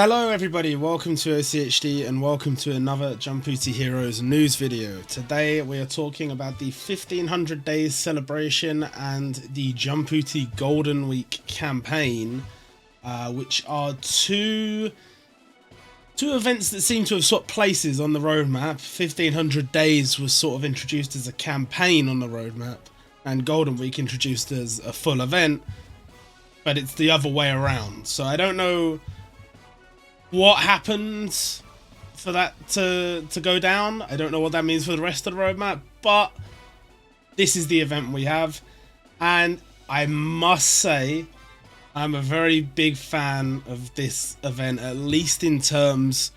Hello everybody, welcome to OCHD and welcome to another Jumputi Heroes news video. Today we are talking about the 1500 days celebration and the Jumputi Golden Week campaign, which are two events that seem to have swapped places on the roadmap. 1500 days was sort of introduced as a campaign on the roadmap and Golden Week introduced as a full event, but it's the other way around. So I don't know what happens for that to go down. I don't know what that means for the rest of the roadmap, but this is the event we have, and I must say I'm a very big fan of this event, at least in terms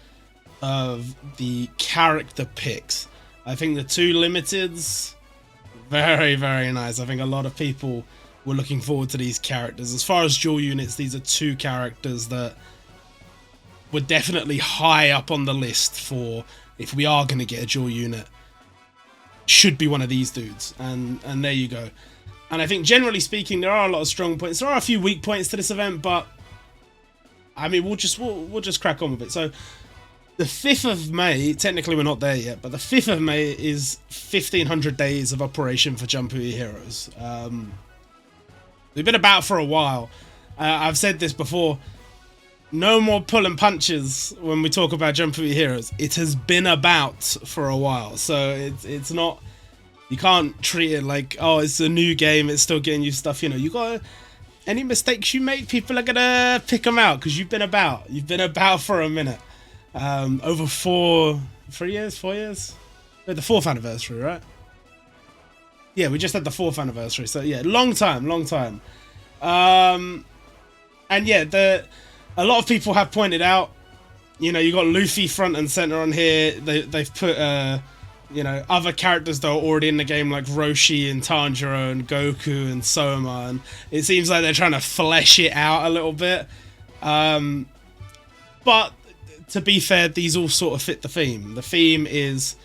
of the character picks. I think the two limiteds, very nice. I think a lot of people were looking forward to these characters. As far as dual units, these are two characters that were definitely high up on the list for if we are going to get a dual unit. Should be one of these dudes, and there you go. And I think generally speaking, there are a lot of strong points. There are a few weak points to this event, but I mean, we'll just crack on with it. So the 5th of May, technically we're not there yet, but the 5th of May is 1500 days of operation for Jumputi Heroes. We've been about for a while. I've said this before. No more pulling punches when we talk about Jumputi Heroes. It has been about for a while, so it's not. You can't treat it like, oh, it's a new game, it's still getting you stuff. You know, you got any mistakes you make, people are gonna pick them out because you've been about. You've been about for a minute. Over 4 years. We had the 4th anniversary, right? Yeah, we just had the 4th anniversary. So yeah, long time. And yeah, a lot of people have pointed out, you know, you got Luffy front and center on here. They've put, you know, other characters that are already in the game like Roshi and Tanjiro and Goku and Soma, and it seems like they're trying to flesh it out a little bit. But to be fair, these all sort of fit the theme. The theme is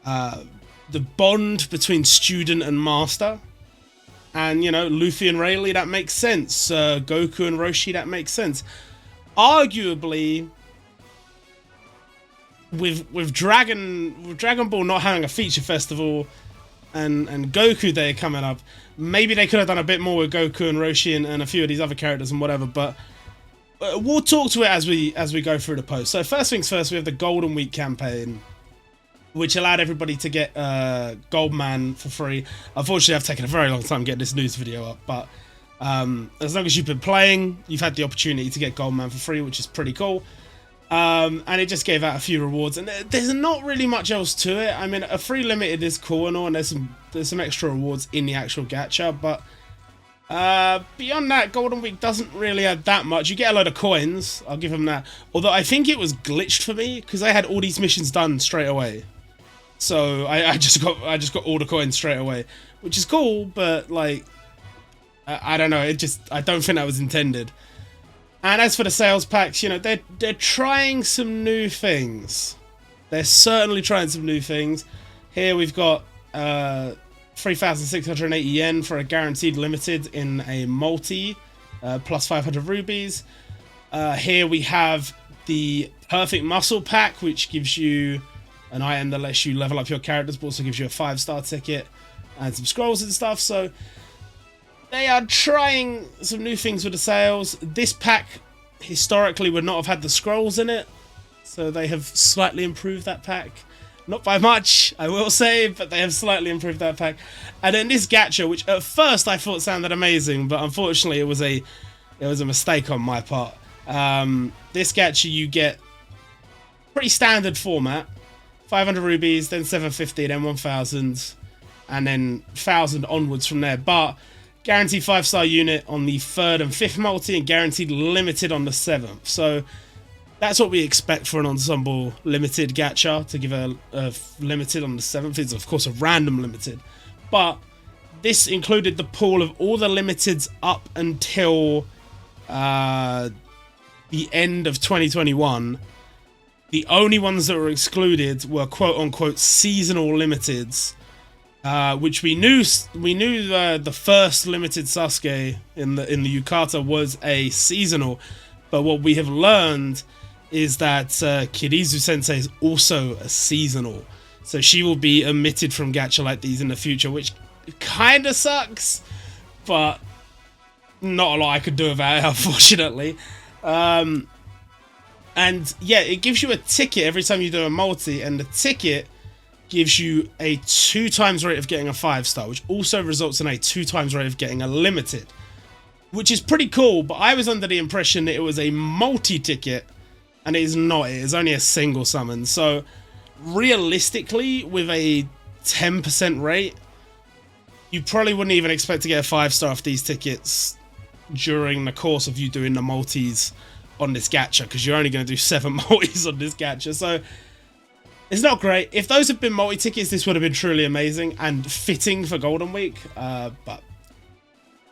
the bond between student and master. And, you know, Luffy and Rayleigh, that makes sense. Goku and Roshi, that makes sense. Arguably, with Dragon Ball not having a feature festival and Goku Day coming up, maybe they could have done a bit more with Goku and Roshi and a few of these other characters and whatever. But we'll talk to it as we go through the post. So first things first, we have the Golden Week campaign, which allowed everybody to get Goldman for free. Unfortunately, I've taken a very long time getting this news video up, but as long as you've been playing, you've had the opportunity to get Goldman for free, which is pretty cool. And it just gave out a few rewards, and there's not really much else to it. I mean, a free limited is cool and all, and there's some extra rewards in the actual gacha, but beyond that, Golden Week doesn't really have that much. You get a load of coins, I'll give them that. Although I think it was glitched for me because I had all these missions done straight away. So I just got all the coins straight away, which is cool, but like I don't know, I don't think that was intended. And as for the sales packs, you know, they're trying some new things. They're certainly trying some new things. Here we've got 3,680 yen for a guaranteed limited in a multi, plus 500 rubies. Here we have the Perfect Muscle Pack, which gives you an item that lets you level up your characters, but also gives you a 5-star ticket and some scrolls and stuff. So they are trying some new things with the sales. This pack historically would not have had the scrolls in it, so they have slightly improved that pack. Not by much, I will say, but they have slightly improved that pack. And then this gacha, which at first I thought sounded amazing, but unfortunately it was a mistake on my part. This gacha, you get pretty standard format. 500 rubies, then 750, then 1,000, and then 1,000 onwards from there. But guaranteed 5-star unit on the 3rd and 5th multi, and guaranteed limited on the 7th. So that's what we expect for an ensemble limited gacha, to give a limited on the 7th. It's of course a random limited, but this included the pool of all the limiteds up until the end of 2021. The only ones that were excluded were quote-unquote seasonal limiteds, which we knew the first limited Sasuke in the Yukata was a seasonal, but what we have learned is that Kirizu Sensei is also a seasonal. So she will be omitted from gacha like these in the future, which kind of sucks, but not a lot I could do about it, unfortunately. And yeah, it gives you a ticket every time you do a multi, and the ticket gives you a 2x rate of getting a 5-star, which also results in a 2x rate of getting a limited, which is pretty cool. But I was under the impression that it was a multi-ticket, and it is not. It is only a single summon. So realistically, with a 10% rate, you probably wouldn't even expect to get a 5-star off these tickets during the course of you doing the multis on this gacha, because you're only going to do 7 multis on this gacha. So it's not great. If those had been multi-tickets, this would have been truly amazing and fitting for Golden Week, but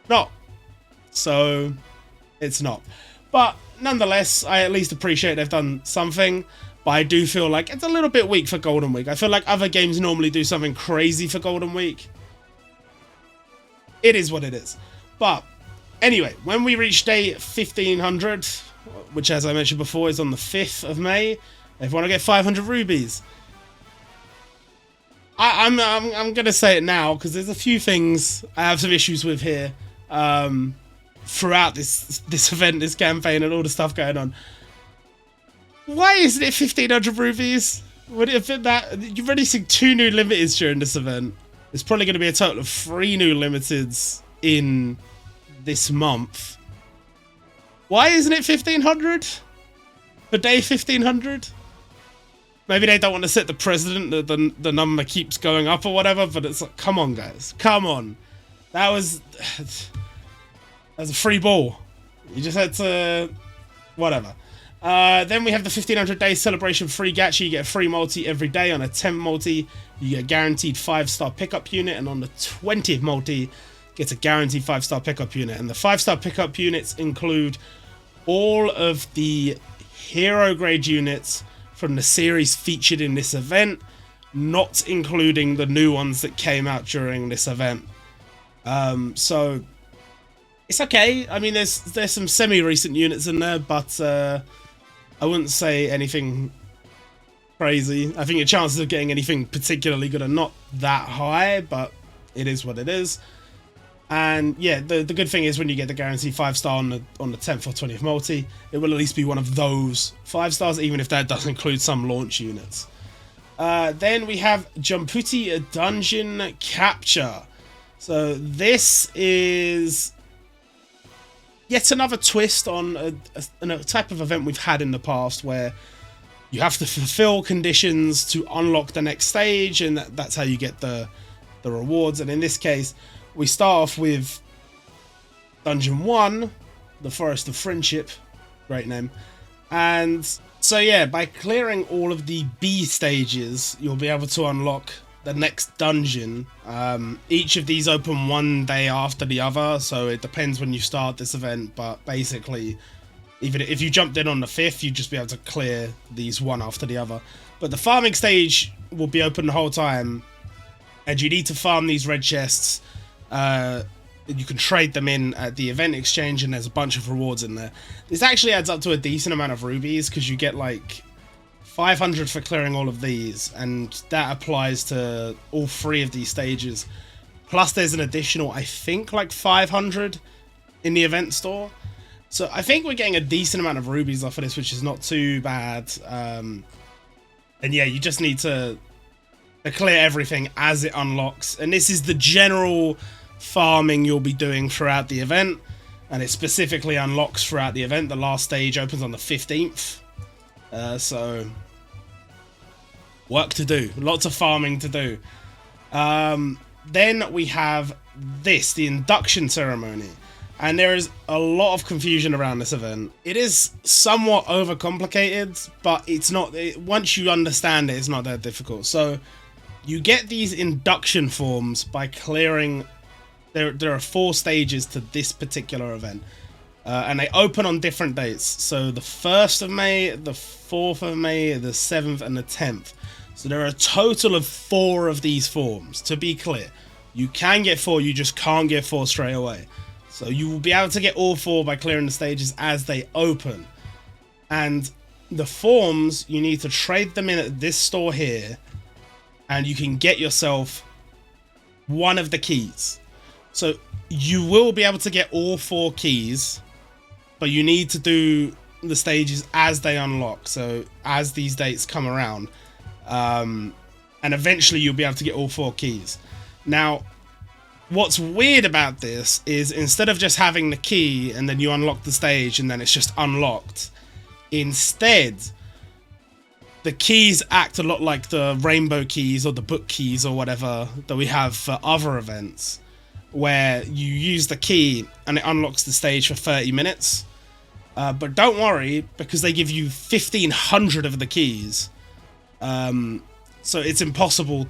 not. So it's not. But nonetheless, I at least appreciate they've done something, but I do feel like it's a little bit weak for Golden Week. I feel like other games normally do something crazy for Golden Week. It is what it is. But anyway, when we reach day 1500, which as I mentioned before is on the 5th of May, if you want to get 500 rubies, I'm going to say it now because there's a few things I have some issues with here throughout this event, this campaign, and all the stuff going on. Why isn't it 1500 rubies? Would it have been that? You're releasing 2 new limiteds during this event. There's probably going to be a total of 3 new limiteds in this month. Why isn't it 1500 for day 1500? Maybe they don't want to set the precedent that the number keeps going up or whatever, but it's like, come on, guys. Come on. That was a free ball. You just had to... whatever. Then we have the 1500 day celebration free gacha. You get a free multi every day. On a 10th multi, you get a guaranteed 5-star pickup unit. And on the 20th multi, gets a guaranteed 5-star pickup unit. And the 5-star pickup units include all of the hero grade units from the series featured in this event, not including the new ones that came out during this event. So it's okay. I mean, there's some semi-recent units in there, but I wouldn't say anything crazy. I think your chances of getting anything particularly good are not that high, but it is what it is. And yeah, the good thing is when you get the guaranteed 5-star on the 10th or 20th multi, it will at least be one of those 5-stars, even if that does include some launch units. Then we have Jumputi Dungeon Capture. So this is yet another twist on a type of event we've had in the past, where you have to fulfill conditions to unlock the next stage, and that's how you get the rewards. And in this case, we start off with Dungeon 1, the Forest of Friendship, great name. And so yeah, by clearing all of the B stages, you'll be able to unlock the next dungeon. Each of these open one day after the other, so it depends when you start this event, but basically, even if you jumped in on the 5th, you'd just be able to clear these one after the other. But the farming stage will be open the whole time, and you need to farm these red chests. You can trade them in at the event exchange, and there's a bunch of rewards in there. This actually adds up to a decent amount of rubies, because you get like 500 for clearing all of these, and that applies to all 3 of these stages. Plus there's an additional, I think, like 500 in the event store. So I think we're getting a decent amount of rubies off of this, which is not too bad. And yeah, you just need to clear everything as it unlocks. And this is the general farming you'll be doing throughout the event, and it specifically unlocks throughout the event. The last stage opens on the 15th. So work to do, lots of farming to do. Then we have the induction ceremony, and there is a lot of confusion around this event. It is somewhat overcomplicated, but it's not. Once you understand it, it's not that difficult. So you get these induction forms by clearing. There are 4 stages to this particular event. And they open on different dates. So the 1st of May, the 4th of May, the 7th, and the 10th. So there are a total of 4 of these forms, to be clear. You can get 4, you just can't get 4 straight away. So you will be able to get all 4 by clearing the stages as they open. And the forms, you need to trade them in at this store here, and you can get yourself one of the keys. So you will be able to get all 4 keys, but you need to do the stages as they unlock, so as these dates come around, and eventually you'll be able to get all 4 keys. Now, what's weird about this is instead of just having the key and then you unlock the stage and then it's just unlocked, instead the keys act a lot like the rainbow keys or the book keys or whatever that we have for other events, where you use the key and it unlocks the stage for 30 minutes. But don't worry, because they give you 1,500 of the keys, so it's impossible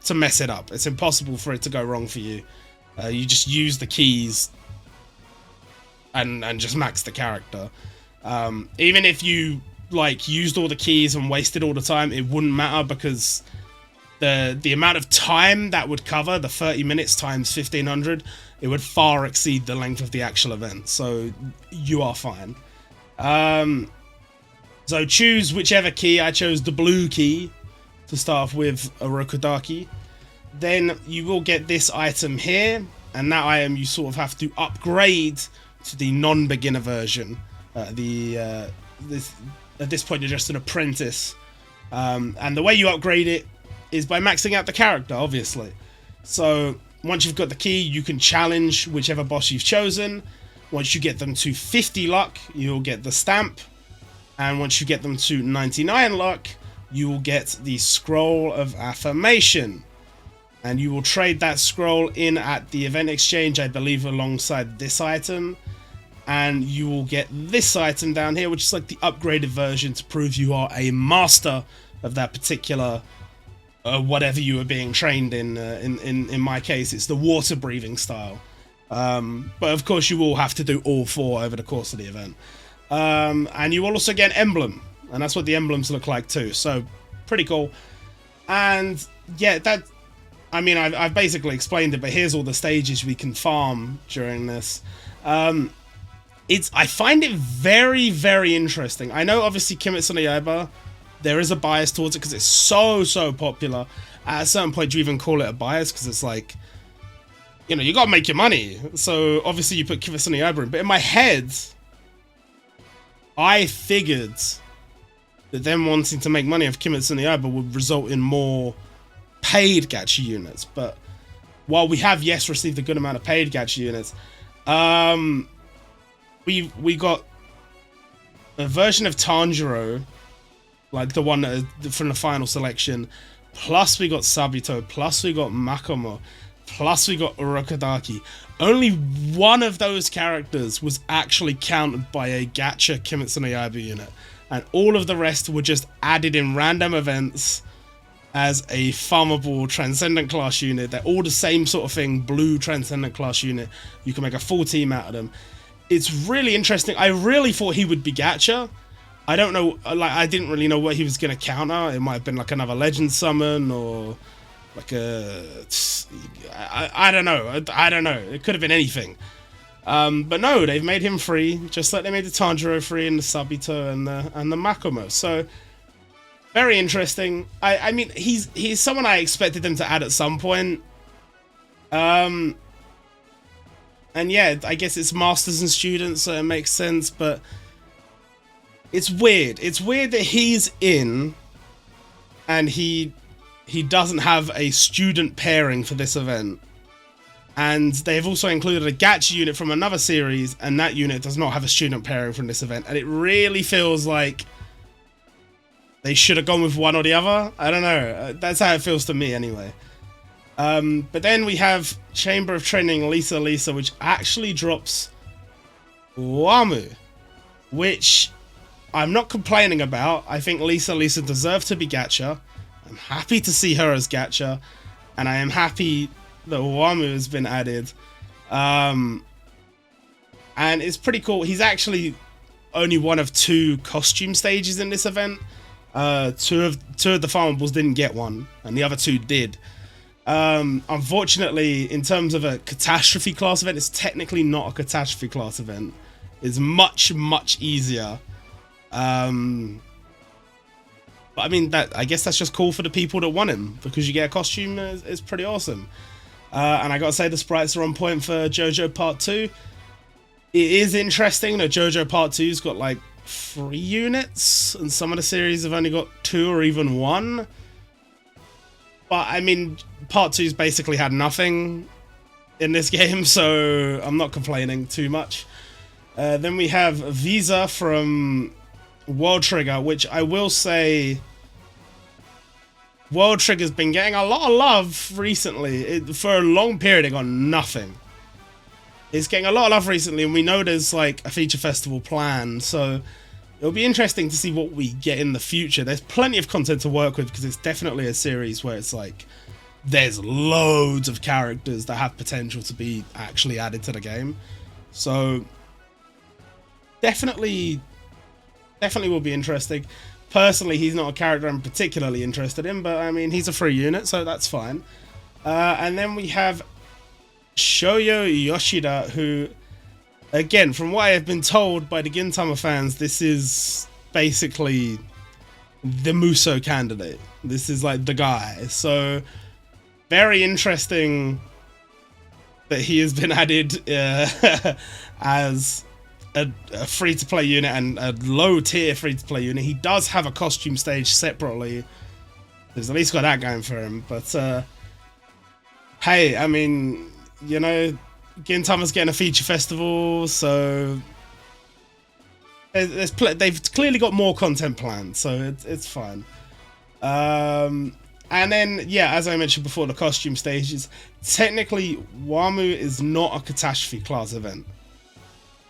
to mess it up. It's impossible for it to go wrong for you. You just use the keys and just max the character. Even if you like used all the keys and wasted all the time, it wouldn't matter, because the amount of time that would cover, the 30 minutes times 1,500, it would far exceed the length of the actual event, so you are fine. So choose whichever key. I chose the blue key to start off with, a Rokodaki. Then you will get this item here, and that item you sort of have to upgrade to the non-beginner version. At this point you're just an apprentice, and the way you upgrade it is by maxing out the character, obviously. So once you've got the key, you can challenge whichever boss you've chosen. Once you get them to 50 luck, you'll get the stamp, and once you get them to 99 luck, you will get the Scroll of Affirmation, and you will trade that scroll in at the event exchange, I believe, alongside this item. And you will get this item down here, which is like the upgraded version to prove you are a master of that particular whatever you were being trained in. In my case, it's the water breathing style. But of course, you will have to do all 4 over the course of the event. And you will also get an emblem, and that's what the emblems look like too. So pretty cool. And yeah, I mean, I've basically explained it, but here's all the stages we can farm during this. I find it very, very interesting. I know, obviously, Kimetsu no Yaiba, there is a bias towards it because it's so popular. At a certain point, you even call it a bias because it's like, you know, you gotta make your money. So, obviously, you put Kimetsu no Yaiba in. But in my head, I figured that them wanting to make money off Kimetsu no Yaiba would result in more paid gacha units. But while we have, yes, received a good amount of paid gacha units, we got a version of Tanjiro, like the one from the final selection, plus we got Sabito, plus we got Makomo, plus we got Urokodaki. Only one of those characters was actually counted by a gacha Kimetsu no Yaiba unit, and all of the rest were just added in random events as a farmable Transcendent class unit. They're all the same sort of thing, blue Transcendent class unit. You can make a full team out of them. It's really interesting. I really thought he would be gacha. I don't know, like, I didn't really know what he was going to counter. It might have been like another legend summon, or like I don't know. I don't know. It could have been anything. But no, they've made him free, just like they made the Tanjiro free and the Sabito and the Makomo. So very interesting. I mean, he's someone I expected them to add at some point. And yeah, I guess it's masters and students, so it makes sense, but it's weird. It's weird that he's in and he doesn't have a student pairing for this event. And they've also included a gacha unit from another series, and that unit does not have a student pairing from this event. And it really feels like they should have gone with one or the other. I don't know. That's how it feels to me anyway. But then we have Chamber of Training Lisa, which actually drops Wamu, which I'm not complaining about. I think Lisa deserves to be gacha. I'm happy to see her as gacha, and I am happy that Wamu has been added. And it's pretty cool. He's actually only one of 2 costume stages in this event. Two of the farmables didn't get one, and the other 2 did. Unfortunately, in terms of a catastrophe class event, it's technically not a catastrophe class event. It's much easier. But I mean, I guess that's just cool for the people that want him, because you get a costume is pretty awesome. And I gotta say, the sprites are on point for JoJo Part 2. It is interesting that JoJo Part 2's got like 3 units, and some of the series have only got 2 or even 1. But I mean, Part 2's basically had nothing in this game, so I'm not complaining too much. Then we have Visa from World Trigger, which I will say, World Trigger's been getting a lot of love recently. For a long period, it got nothing. It's getting a lot of love recently, and we know there's like a feature festival planned, so it'll be interesting to see what we get in the future. There's plenty of content to work with, because it's definitely a series where it's like there's loads of characters that have potential to be actually added to the game. So definitely will be interesting. Personally, he's not a character I'm particularly interested in, but I mean, he's a free unit, so that's fine. And then we have Shoyo Yoshida, who, again, from what I have been told by the Gintama fans, this is basically the Muso candidate. This is like the guy. So very interesting that he has been added as a free-to-play unit, and a low-tier free-to-play unit. He does have a costume stage separately. He's at least got that going for him. But hey, I mean, you know, Gintama's getting a feature festival, so they've clearly got more content planned, so it's fine. And then, yeah, as I mentioned before, the costume stages. Technically, Wamu is not a catastrophe class event.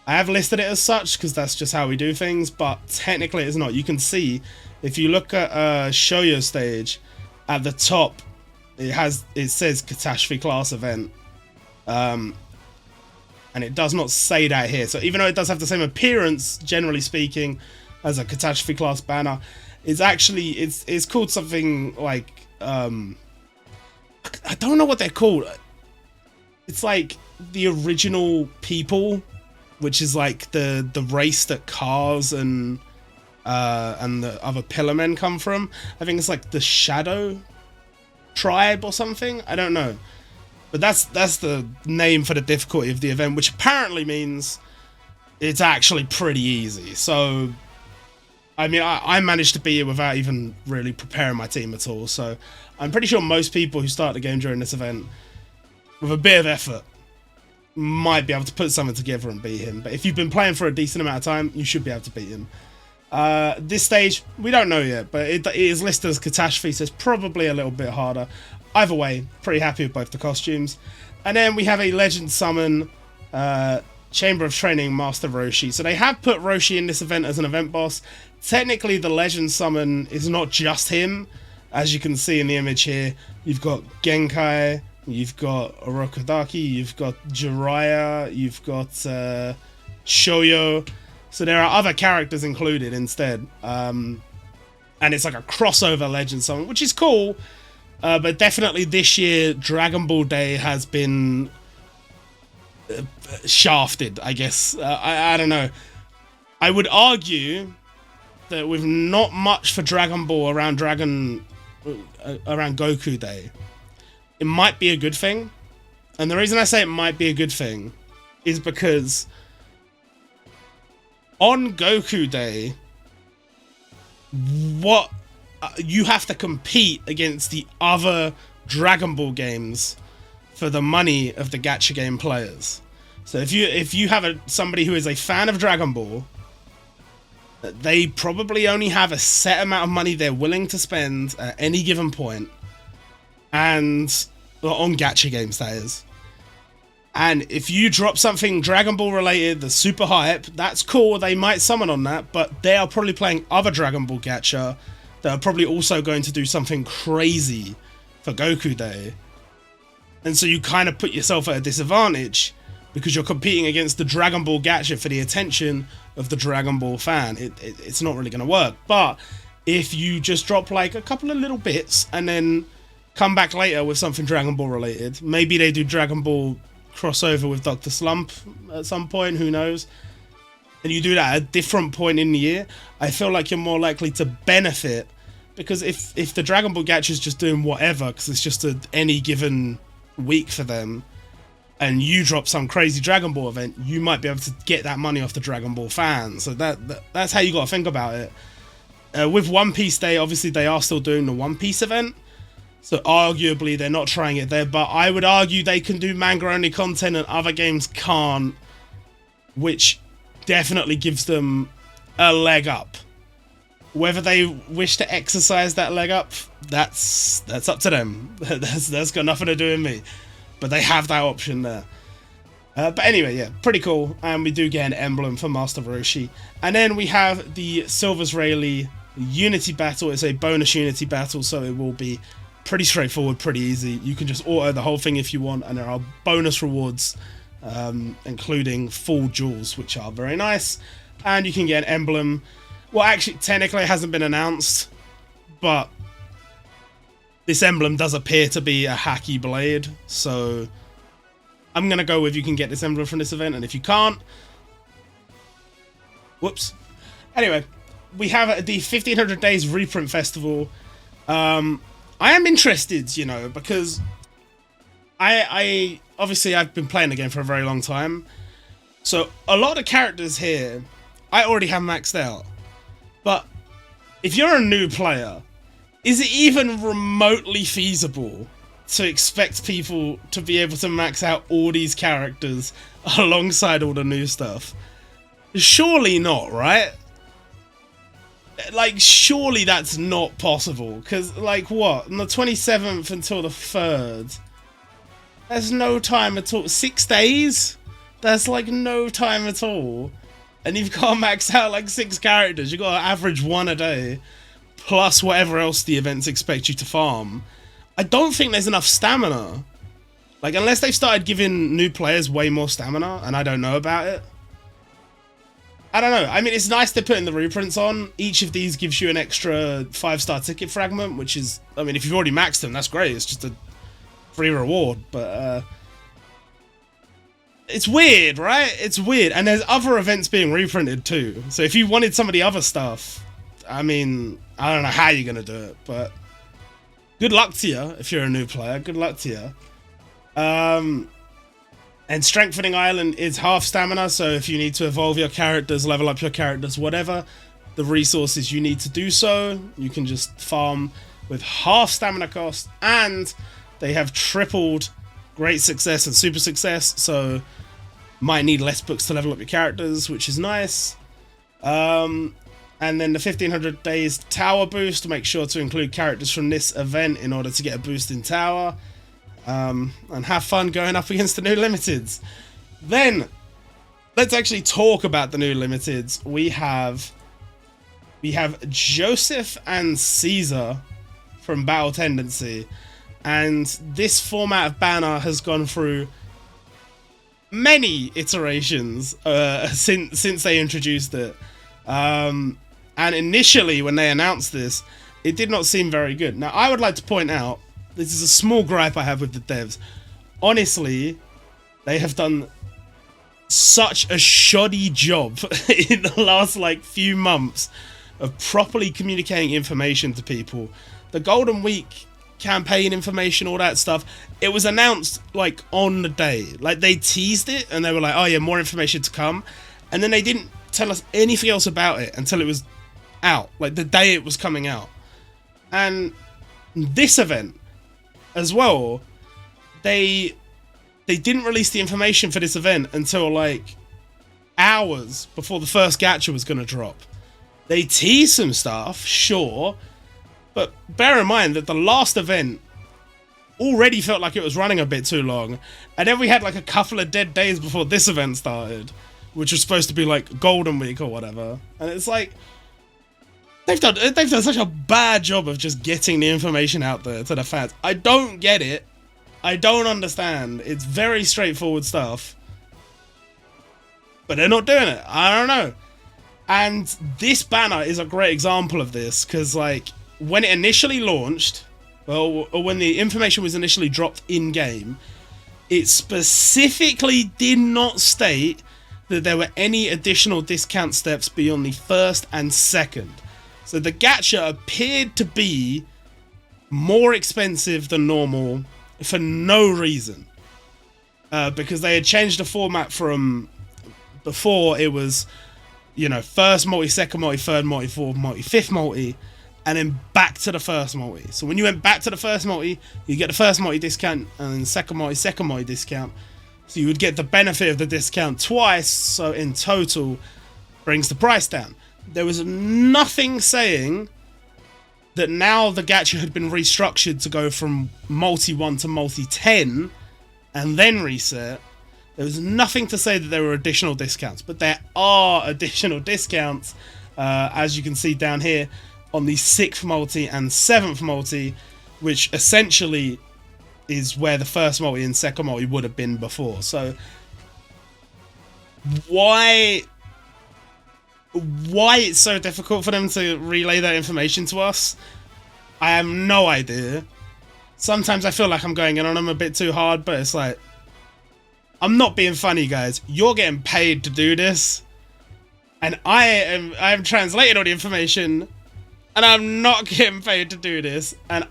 I have listed it as such because that's just how we do things, but technically it's not. You can see, if you look at Shoyo stage, at the top, it says catastrophe class event. And it does not say that here. So even though it does have the same appearance, generally speaking, as a catastrophe class banner, it's actually, it's called something like, I don't know what they're called. It's like the original people, which is like the race that Cars and the other Pillar Men come from. I think it's like the Shadow Tribe or something. I don't know. But that's the name for the difficulty of the event, which apparently means it's actually pretty easy. So, I mean, I managed to beat it without even really preparing my team at all. So, I'm pretty sure most people who start the game during this event, with a bit of effort, might be able to put something together and beat him. But if you've been playing for a decent amount of time, you should be able to beat him. This stage, we don't know yet, but it is listed as catastrophe, so it's probably a little bit harder. Either way, pretty happy with both the costumes. And then we have a Legend Summon Chamber of Training Master Roshi. So they have put Roshi in this event as an event boss. Technically, the Legend Summon is not just him. As you can see in the image here, you've got Genkai, you've got Orokodaki, you've got Jiraiya, you've got Shoyo. So there are other characters included instead. And it's like a crossover Legend Summon, which is cool. But definitely this year, Dragon Ball Day has been shafted, I guess. I don't know. I would argue that with not much for Dragon Ball around Goku Day, it might be a good thing. And the reason I say it might be a good thing is because on Goku Day, you have to compete against the other Dragon Ball games for the money of the gacha game players. So if you have somebody who is a fan of Dragon Ball, they probably only have a set amount of money they're willing to spend at any given point, and on gacha games, that is. And if you drop something Dragon Ball related that's super hype, that's cool, they might summon on that, but they are probably playing other Dragon Ball gacha that are probably also going to do something crazy for Goku Day. And so you kind of put yourself at a disadvantage because you're competing against the Dragon Ball gacha for the attention of the Dragon Ball fan. It's not really going to work. But if you just drop like a couple of little bits and then come back later with something Dragon Ball related, maybe they do Dragon Ball crossover with Dr. Slump at some point, who knows, and you do that at a different point in the year, I feel like you're more likely to benefit because if the Dragon Ball gacha is just doing whatever, because it's just any given week for them, and you drop some crazy Dragon Ball event, you might be able to get that money off the Dragon Ball fans. So that's how you got to think about it. With One Piece Day, obviously they are still doing the One Piece event, so arguably they're not trying it there, but I would argue they can do manga-only content and other games can't, which definitely gives them a leg up. Whether they wish to exercise that leg up, that's up to them. That's got nothing to do with me. But they have that option there. But anyway, yeah, pretty cool. And we do get an emblem for Master Roshi. And then we have the Silver's Rayleigh Unity Battle. It's a bonus Unity Battle, so it will be pretty straightforward, pretty easy. You can just auto the whole thing if you want, and there are bonus rewards, including full jewels, which are very nice. And you can get an emblem. Well, actually, technically it hasn't been announced, but this emblem does appear to be a Haki blade, so I'm going to go with you can get this emblem from this event, and if you can't, whoops. Anyway, we have the 1500 Days Reprint Festival. I am interested, you know, because I obviously I've been playing the game for a very long time, so a lot of characters here I already have maxed out. But if you're a new player, is it even remotely feasible to expect people to be able to max out all these characters alongside all the new stuff? Surely not, right? Like, surely that's not possible. Because, like, what? On the 27th until the 3rd, there's no time at all. 6 days? That's, like, no time at all. And you've got to max out like 6 characters. You've got to average 1 a day, plus whatever else the events expect you to farm. I don't think there's enough stamina. Like, unless they've started giving new players way more stamina, and I don't know about it. I don't know. I mean, it's nice they're putting the reprints on. Each of these gives you an extra 5-star ticket fragment, which is, I mean, if you've already maxed them, that's great. It's just a free reward, but it's weird, right? It's weird. And there's other events being reprinted too. So if you wanted some of the other stuff, I mean, I don't know how you're going to do it, but good luck to you if you're a new player. Good luck to you. And Strengthening Island is half stamina, so if you need to evolve your characters, level up your characters, whatever, the resources you need to do so, you can just farm with half stamina cost, and they have tripled Great Success and Super Success, so might need less books to level up your characters, which is nice. And then the 1500 Days Tower boost, make sure to include characters from this event in order to get a boost in Tower. And have fun going up against the new limiteds. Then let's actually talk about the new limiteds. We have Joseph and Caesar from Battle Tendency, and this format of banner has gone through many iterations since they introduced it. And initially, when they announced this, it did not seem very good. Now, I would like to point out, this is a small gripe I have with the devs. Honestly, they have done such a shoddy job in the last few months of properly communicating information to people. The Golden Week campaign information, all that stuff, it was announced on the day. They teased it and they were like, oh yeah, more information to come. And then they didn't tell us anything else about it until it was out, the day it was coming out. And this event as well, they didn't release the information for this event until hours before the first gacha was going to drop. They teased some stuff, sure, but bear in mind that the last event already felt like it was running a bit too long, and then we had a couple of dead days before this event started, which was supposed to be Golden Week or whatever, and it's they've done such a bad job of just getting the information out there to the fans. I don't get it. I don't understand. It's very straightforward stuff, but they're not doing it. I don't know. And this banner is a great example of this, because when it initially launched, or when the information was initially dropped in game, it specifically did not state that there were any additional discount steps beyond the first and second. So the gacha appeared to be more expensive than normal for no reason. Because they had changed the format from before. It was, you know, first multi, second multi, third multi, fourth multi, fifth multi, and then back to the first multi. So when you went back to the first multi, you get the first multi discount, and then second multi discount. So you would get the benefit of the discount twice, so in total brings the price down. There was nothing saying that now the gacha had been restructured to go from multi 1 to multi 10 and then reset. There was nothing to say that there were additional discounts, but there are additional discounts, as you can see down here, on the 6th multi and 7th multi, which essentially is where the first multi and second multi would have been before. So why it's so difficult for them to relay that information to us, I have no idea. Sometimes I feel like I'm going in on them a bit too hard, but it's like, I'm not being funny, guys. You're getting paid to do this, and I'm translating all the information, and I'm not getting paid to do this. And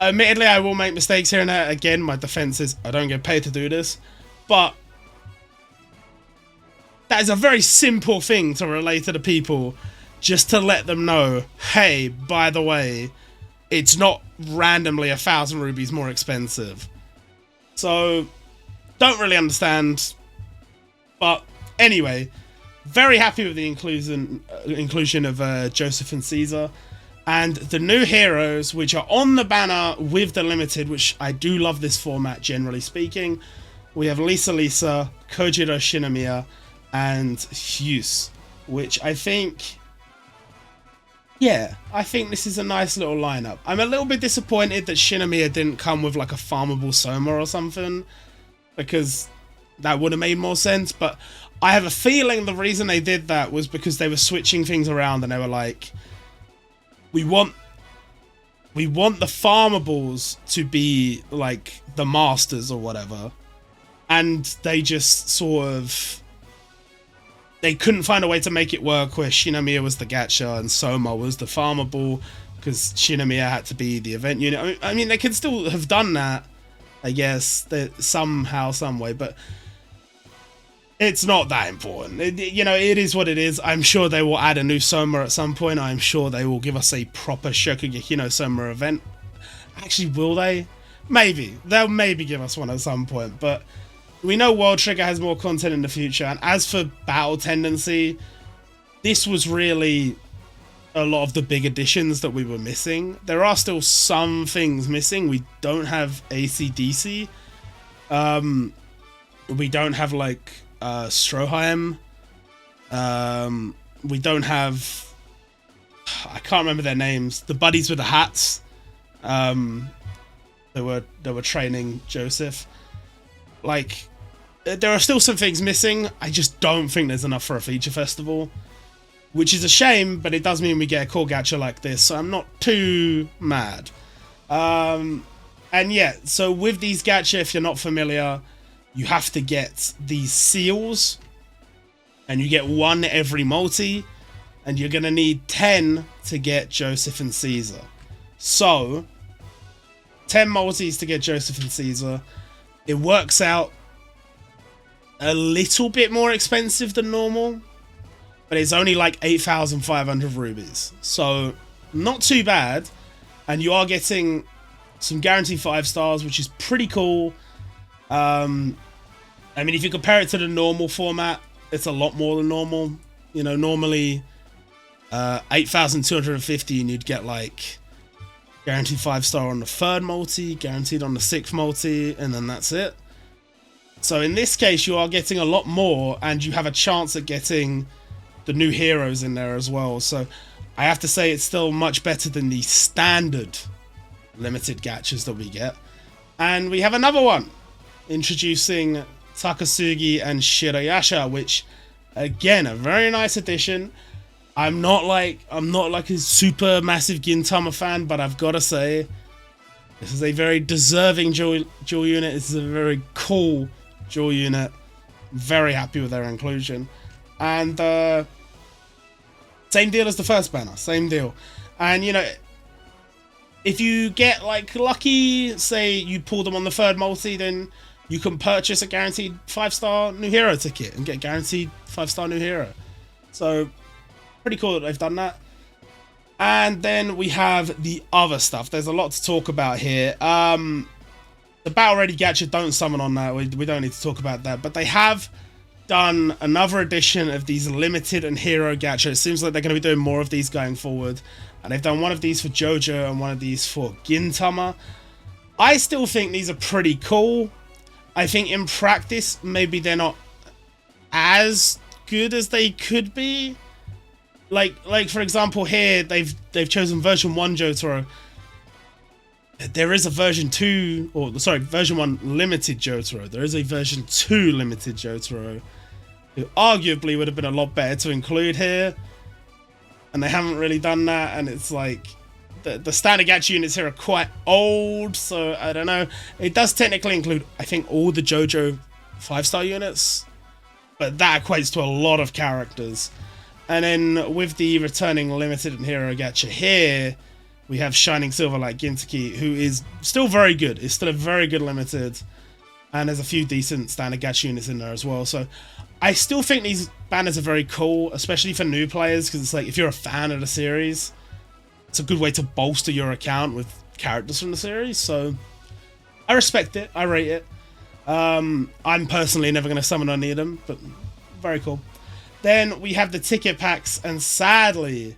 admittedly, I will make mistakes here and there. Again, my defense is I don't get paid to do this, but that is a very simple thing to relay to the people, just to let them know, hey, by the way, it's not randomly 1,000 rupees more expensive. So, don't really understand. But anyway, very happy with the inclusion of Joseph and Caesar. And the new heroes, which are on the banner with the limited, which I do love this format, generally speaking. We have Lisa, Kojiro Shinomiya, and Hughes, which I think... yeah, I think this is a nice little lineup. I'm a little bit disappointed that Shinomiya didn't come with like a farmable Soma or something, because that would have made more sense. But I have a feeling the reason they did that was because they were switching things around, and they were like, we want the farmables to be like the masters or whatever, and they just sort of... they couldn't find a way to make it work where Shinomiya was the gacha and Soma was the farmable, because Shinomiya had to be the event unit. I mean, they could still have done that, I guess, somehow, some way, but it's not that important. You know, it is what it is. I'm sure they will add a new Soma at some point. I'm sure they will give us a proper Shokugeki no Soma event. Actually, will they? Maybe. They'll maybe give us one at some point, but... we know World Trigger has more content in the future, and as for battle tendency, this was really a lot of the big additions that we were missing. There are still some things missing. We don't have AC/DC. We don't have, like, Stroheim. We don't have... I can't remember their names. The buddies with the hats. They were training Joseph. Like, there are still some things missing. I just don't think there's enough for a feature festival, which is a shame, but it does mean we get a core gacha like this, so I'm not too mad. And yeah, so with these gacha, if you're not familiar, you have to get these seals, and you get one every multi, and you're going to need 10 to get Joseph and Caesar. So, 10 multis to get Joseph and Caesar. It works out a little bit more expensive than normal, but it's only like 8,500 rupees. So, not too bad. And you are getting some guaranteed 5 stars, which is pretty cool. I mean, if you compare it to the normal format, it's a lot more than normal. You know, normally 8,250 and you'd get like guaranteed 5-star on the 3rd multi, guaranteed on the 6th multi, and then that's it. So in this case, you are getting a lot more, and you have a chance at getting the new heroes in there as well. So I have to say it's still much better than the standard limited gachas that we get. And we have another one, introducing Takasugi and Shirayasha, which, again, a very nice addition. I'm not like a super massive Gintama fan, but I've got to say, this is a very deserving dual unit. This is a very cool dual unit. Very happy with their inclusion. And Same deal as the first banner, same deal. And you know, if you get like lucky, say you pull them on the third multi, then you can purchase a guaranteed 5-star new hero ticket and get guaranteed 5-star new hero. So pretty cool that they've done that. And then we have the other stuff. There's a lot to talk about here. The Battle Ready Gacha, don't summon on that. We don't need to talk about that. But they have done another edition of these limited and hero gacha. It seems like they're going to be doing more of these going forward. And they've done one of these for JoJo and one of these for Gintama. I still think these are pretty cool. I think in practice, maybe they're not as good as they could be. Like for example, here they've chosen version 1 Jotaro. There is a version 2, or sorry, version 1 limited Jotaro. There is a version 2 limited Jotaro, who arguably would have been a lot better to include here. And they haven't really done that, and it's like the standard gacha units here are quite old, so I don't know. It does technically include, I think, all the JoJo 5-star units, but that equates to a lot of characters. And then with the returning limited and hero gacha here, we have Shining Silver like Gintoki, who is still very good. It's still a very good limited, and there's a few decent standard gacha units in there as well. So I still think these banners are very cool, especially for new players, because it's like, if you're a fan of the series, it's a good way to bolster your account with characters from the series. So I respect it. I rate it. I'm personally never going to summon any of them, but very cool. Then we have the ticket packs, and sadly,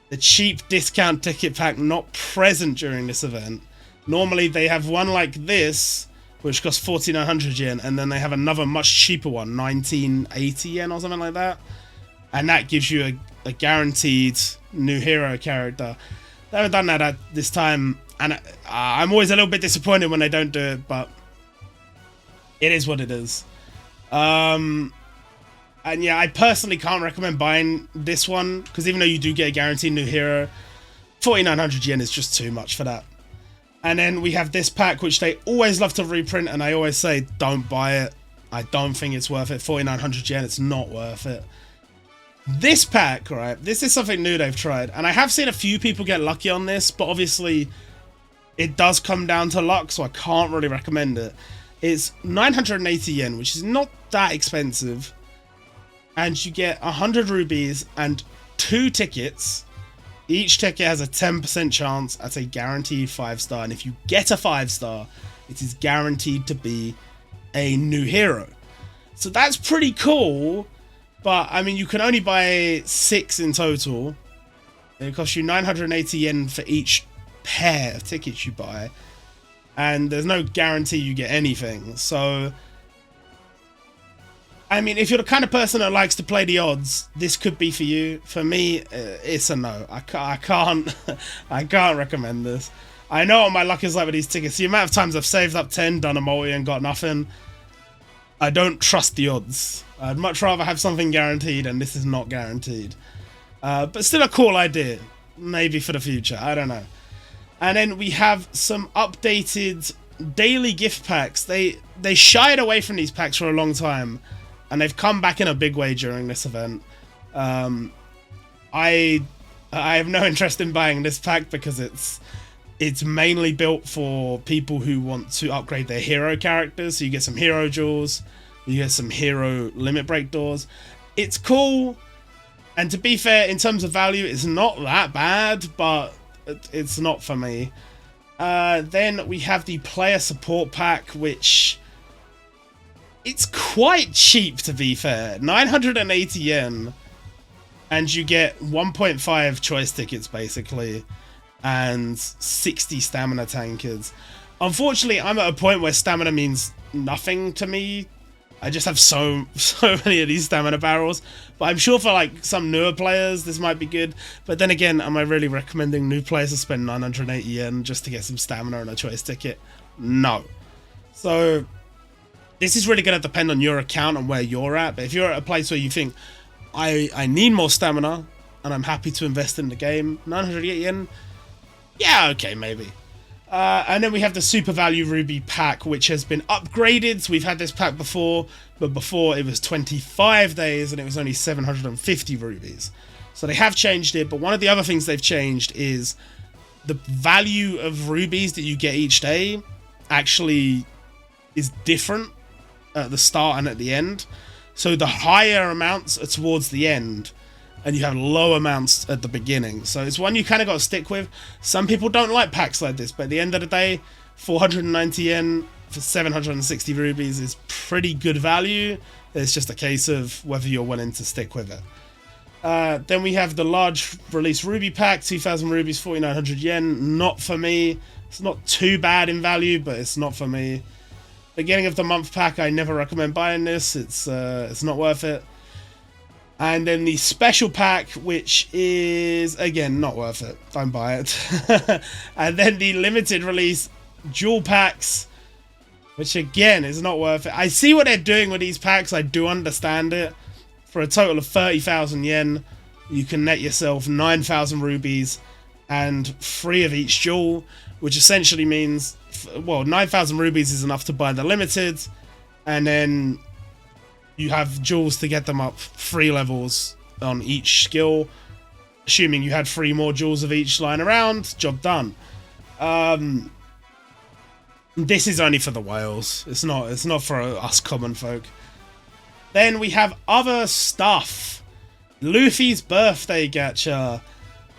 the cheap discount ticket pack not present during this event. Normally they have one like this, which costs 4,900 yen, and then they have another much cheaper one, 1,980 yen or something like that. And that gives you a guaranteed new hero character. They haven't done that at this time, and I'm always a little bit disappointed when they don't do it, but it is what it is. And yeah, I personally can't recommend buying this one, because even though you do get a guaranteed new hero, 4,900 yen is just too much for that. And then we have this pack, which they always love to reprint, and I always say, don't buy it. I don't think it's worth it. 4,900 yen, it's not worth it. This pack, right, this is something new they've tried, and I have seen a few people get lucky on this, but obviously it does come down to luck, so I can't really recommend it. It's 980 yen, which is not that expensive. And you get 100 rubies and 2 tickets. Each ticket has a 10% chance at a guaranteed 5-star. And if you get a 5-star, it is guaranteed to be a new hero. So that's pretty cool. But, I mean, you can only buy 6 in total. It costs you 980 yen for each pair of tickets you buy. And there's no guarantee you get anything. So, I mean, if you're the kind of person that likes to play the odds, this could be for you. For me, it's a no. I can't recommend this. I know what my luck is like with these tickets. The amount of times I've saved up 10, done a multi, and got nothing. I don't trust the odds. I'd much rather have something guaranteed, and this is not guaranteed. But still a cool idea. Maybe for the future. I don't know. And then we have some updated daily gift packs. They shied away from these packs for a long time, and they've come back in a big way during this event. I have no interest in buying this pack because it's mainly built for people who want to upgrade their hero characters. So you get some hero jewels, you get some hero limit break doors. It's cool, and to be fair, in terms of value, it's not that bad, but it's not for me. Then we have the player support pack, which it's quite cheap, to be fair. 980 yen, and you get 1.5 choice tickets basically, and 60 stamina tankers. Unfortunately, I'm at a point where stamina means nothing to me. I just have so many of these stamina barrels. But I'm sure for like some newer players this might be good. But then again, am I really recommending new players to spend 980 yen just to get some stamina and a choice ticket? No. So this is really going to depend on your account and where you're at. But if you're at a place where you think, I need more stamina and I'm happy to invest in the game, 980 yen, yeah, okay, maybe. And then we have the Super Value Ruby pack, which has been upgraded. So we've had this pack before, but before it was 25 days and it was only 750 rubies. So they have changed it, but one of the other things they've changed is the value of rubies that you get each day actually is different at the start and at the end. So the higher amounts are towards the end, and you have low amounts at the beginning. So it's one you kind of got to stick with. Some people don't like packs like this, but at the end of the day, 490 yen for 760 rubies is pretty good value. It's just a case of whether you're willing to stick with it. Then we have the large release ruby pack, 2,000 rubies, 4,900 yen. Not for me. It's not too bad in value, but it's not for me. Beginning of the month pack, I never recommend buying this. It's not worth it. And then the special pack, which is, again, not worth it. Don't buy it. And then the limited release jewel packs, which again is not worth it. I see what they're doing with these packs. I do understand it. For a total of 30,000 yen, you can net yourself 9,000 rubies and 3 of each jewel, which essentially means, well, 9,000 rubies is enough to buy the limited, and then you have jewels to get them up 3 levels on each skill. Assuming you had 3 more jewels of each lying around, job done. This is only for the whales. It's not for us common folk. Then we have other stuff. Luffy's birthday gacha.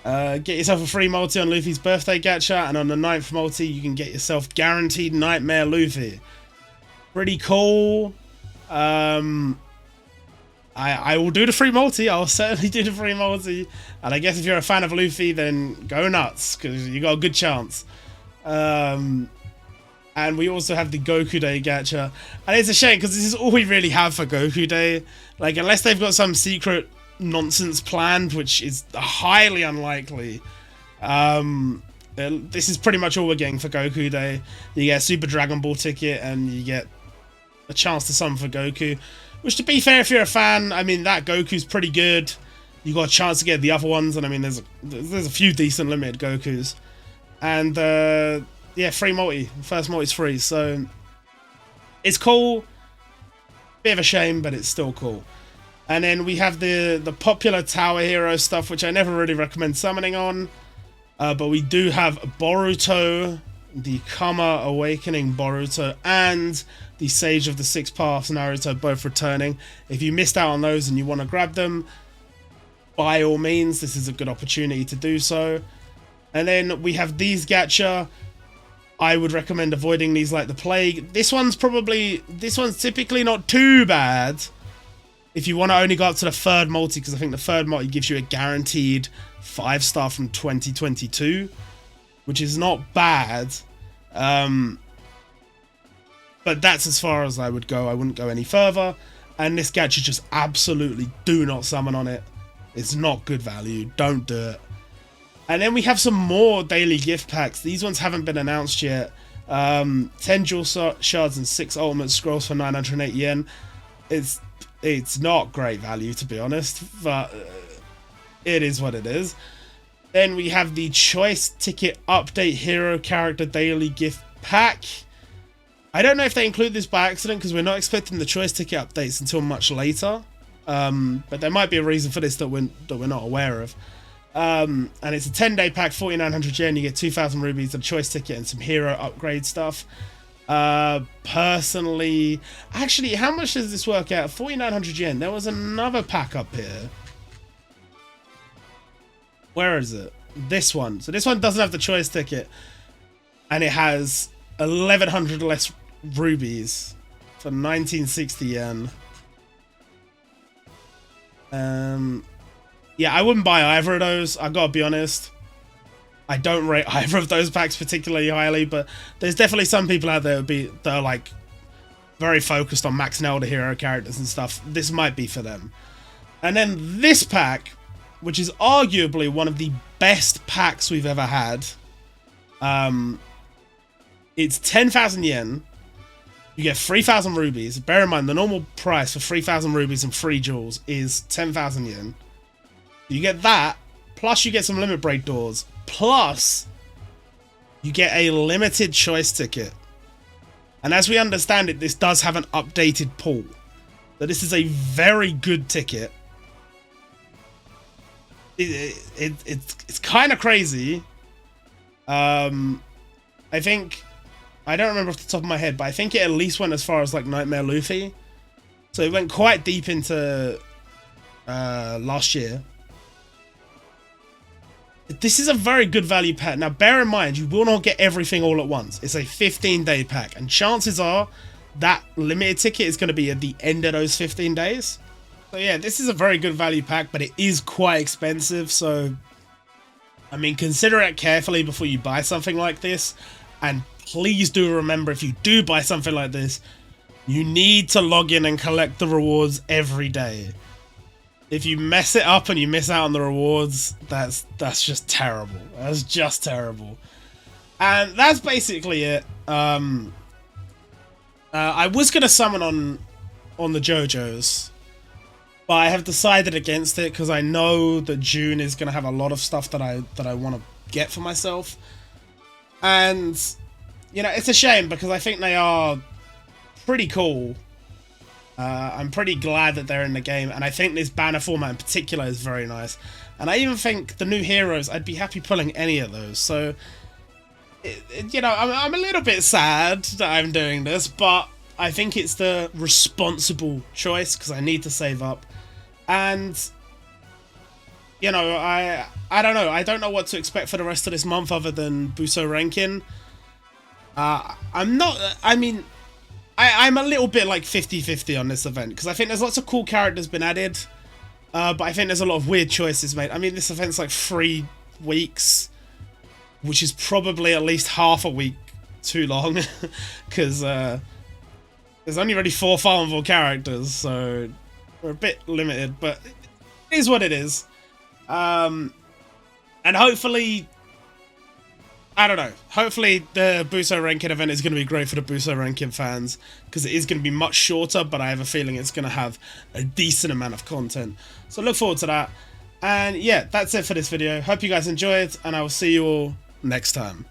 Get yourself a free multi on Luffy's birthday gacha, and on the 9th multi you can get yourself guaranteed Nightmare Luffy. Pretty cool. I will do the free multi. I'll certainly do the free multi. And I guess if you're a fan of Luffy, then go nuts, because you got a good chance. And we also have the Goku Day gacha. And it's a shame, because this is all we really have for Goku Day. Like, unless they've got some secret nonsense planned, which is highly unlikely. This is pretty much all we're getting for Goku Day. You get a Super Dragon Ball ticket, and you get a chance to summon for Goku. Which, to be fair, if you're a fan, I mean, that Goku's pretty good. You got a chance to get the other ones, and I mean, there's a few decent limited Gokus. And, yeah, free multi. First multi's free, so it's cool. Bit of a shame, but it's still cool. And then we have the popular Tower Hero stuff, which I never really recommend summoning on. But we do have Boruto, the Kama Awakening Boruto, and the Sage of the Six Paths Naruto both returning. If you missed out on those and you want to grab them, by all means, this is a good opportunity to do so. And then we have these gacha. I would recommend avoiding these like the plague. This one's typically not too bad if you want to only go up to the 3rd multi, because I think the 3rd multi gives you a guaranteed 5-star from 2022, which is not bad. But that's as far as I would go. I wouldn't go any further. And this gacha, just absolutely do not summon on it. It's not good value. Don't do it. And then we have some more daily gift packs. These ones haven't been announced yet. 10 jewel shards and 6 ultimate scrolls for 908 yen. It's not great value, to be honest, but it is what it is. Then we have the Choice Ticket Update Hero Character Daily Gift Pack. I don't know if they include this by accident, because we're not expecting the Choice Ticket updates until much later. But there might be a reason for this that we're not aware of. And it's a 10-day pack, 4,900 yen. You get 2,000 rubies, a choice ticket, and some hero upgrade stuff. Personally, actually, how much does this work out? 4,900 yen. There was another pack up here. Where is it? This one. So this one doesn't have the choice ticket, and it has 1,100 less rubies for 1960 yen. Yeah, I wouldn't buy either of those. I gotta be honest. I don't rate either of those packs particularly highly, but there's definitely some people out there that are like very focused on maxing out the hero characters and stuff. This might be for them. And then this pack, which is arguably one of the best packs we've ever had. It's 10,000 yen. You get 3,000 rubies. Bear in mind, the normal price for 3,000 rubies and 3 jewels is 10,000 yen. You get that, plus you get some limit break doors, plus you get a limited choice ticket. And as we understand it, this does have an updated pool. So this is a very good ticket. it's kind of crazy. I think, I don't remember off the top of my head, but I think it at least went as far as like Nightmare Luffy. So it went quite deep into last year. This is a very good value pack. Now, bear in mind, you will not get everything all at once. It's a 15-day pack, and chances are that limited ticket is going to be at the end of those 15 days. So yeah, this is a very good value pack, but it is quite expensive. So, I mean, consider it carefully before you buy something like this. And please do remember, if you do buy something like this, you need to log in and collect the rewards every day. If you mess it up and you miss out on the rewards, that's just terrible. That's just terrible. And that's basically it. I was gonna summon on the JoJo's, but I have decided against it because I know that June is gonna have a lot of stuff that I want to get for myself. And you know, it's a shame because I think they are pretty cool. I'm pretty glad that they're in the game, and I think this banner format in particular is very nice. And I even think the new heroes, I'd be happy pulling any of those. So, you know, I'm a little bit sad that I'm doing this, but I think it's the responsible choice because I need to save up. And, you know, I don't know. I don't know what to expect for the rest of this month other than Buso Rankin. I'm a little bit like 50-50 on this event, because I think there's lots of cool characters been added, but I think there's a lot of weird choices made. I mean, this event's like 3 weeks, which is probably at least half a week too long, because there's only really 4 farmable characters, so we're a bit limited, but it is what it is. And hopefully, I don't know. Hopefully the Buso Rankin event is going to be great for the Buso Rankin fans, because it is going to be much shorter, but I have a feeling it's going to have a decent amount of content. So look forward to that. And yeah, that's it for this video. Hope you guys enjoyed, and I will see you all next time.